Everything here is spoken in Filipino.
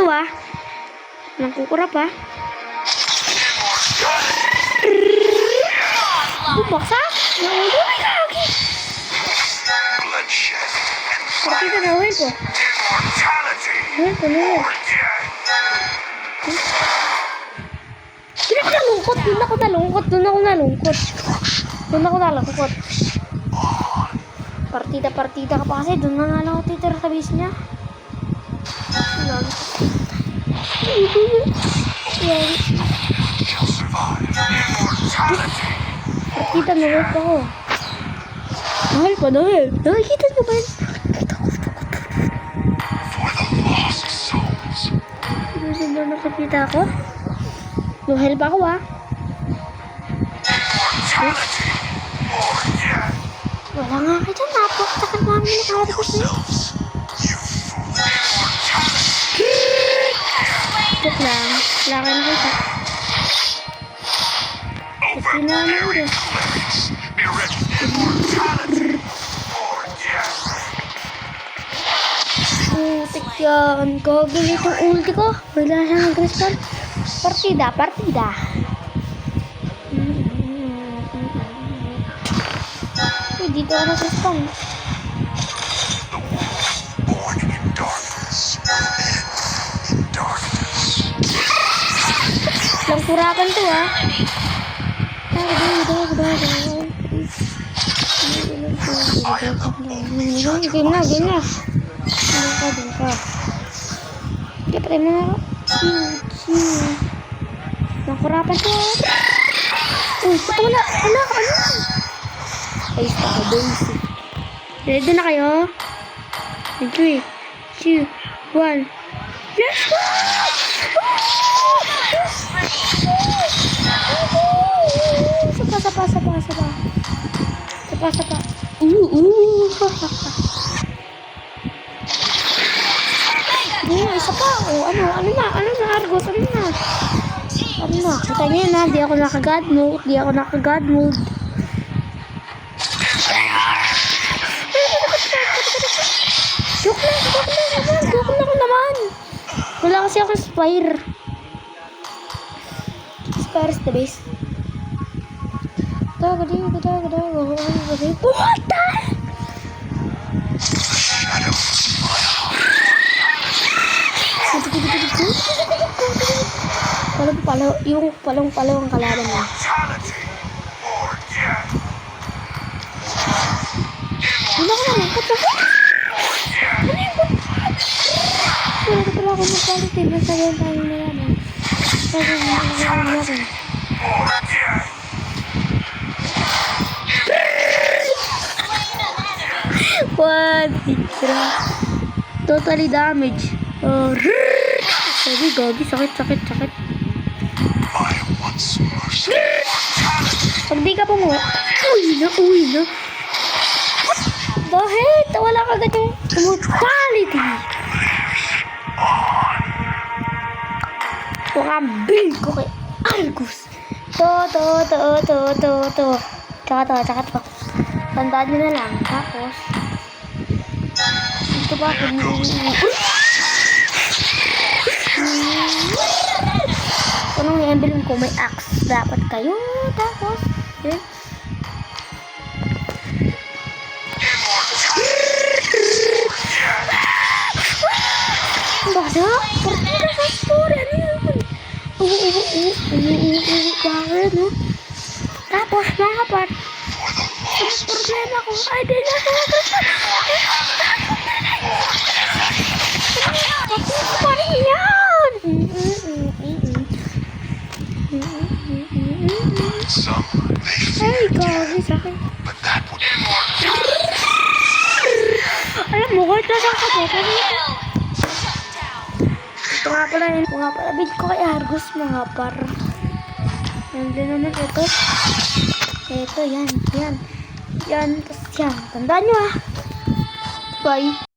ah. Walang kukurap ah. Bumagsak. Naulo ay kaki. Partida na uwi po. Uwi po na uwi. Doon ako nalungkot. Partida ka pa kasi. Doon na nga lang ako titira sa base niya. Partida na ulit ako. Mahal pa na ulit. Nakikita nyo ba yun? Sino nakakita ako? Mahal pa ako ah. Wala nga kayo dyan. Napaktakal namin nakaharapos eh. Joke lang. Wala kayo nakita. Kasi na ako rin. Putik yan. Gagawin itong ulti ko. Wala siyang nag-respond. Partida. Dito ako nag-respond. Lang kurakan to ah. Game na. Doon ka. Kaya patay mo na ako. Lang kurakan to ah. Uy, puto wala. Ano? Ayos pa ako, basic. Ready na kayo? 3, 2, 1. Let's go! Sapa. Isa pa. Ano na, Argos, ano na? Kita niyo na, di ako naka-god mode. Joke lang naman. Wala kasi ako Spire. Spire is the base. Pumunta! Yung palong ang kalaban niya. Wala ko naman. Wala ko pala ako mag-quality. Basta yan tayo na yan. What? Totally damage. Sabi, gagi. Sakit. Pag di ka pumuha, uwi na. Dahil wala ka agad yung immortality. Bukambil ko kay Argus. To. Tsaka to. Tandaan nyo na lang. Tapos, ito ba ako kung yung emblem ko may axe dapat kayo. Tapos, basa? Partida sa story. Ano yun? Bakit, no? Tapos, mga part, ang problema ko, ay, di na ito. Tapos pa rin yan. Ay, gawin sa akin. Alam mo, kahit nasa kapatid. Ito nga pala bid ko kay Argus mga par. Nandun naman ito. Ito, yan. Tapos yan. Tandaan nyo ah. Bye.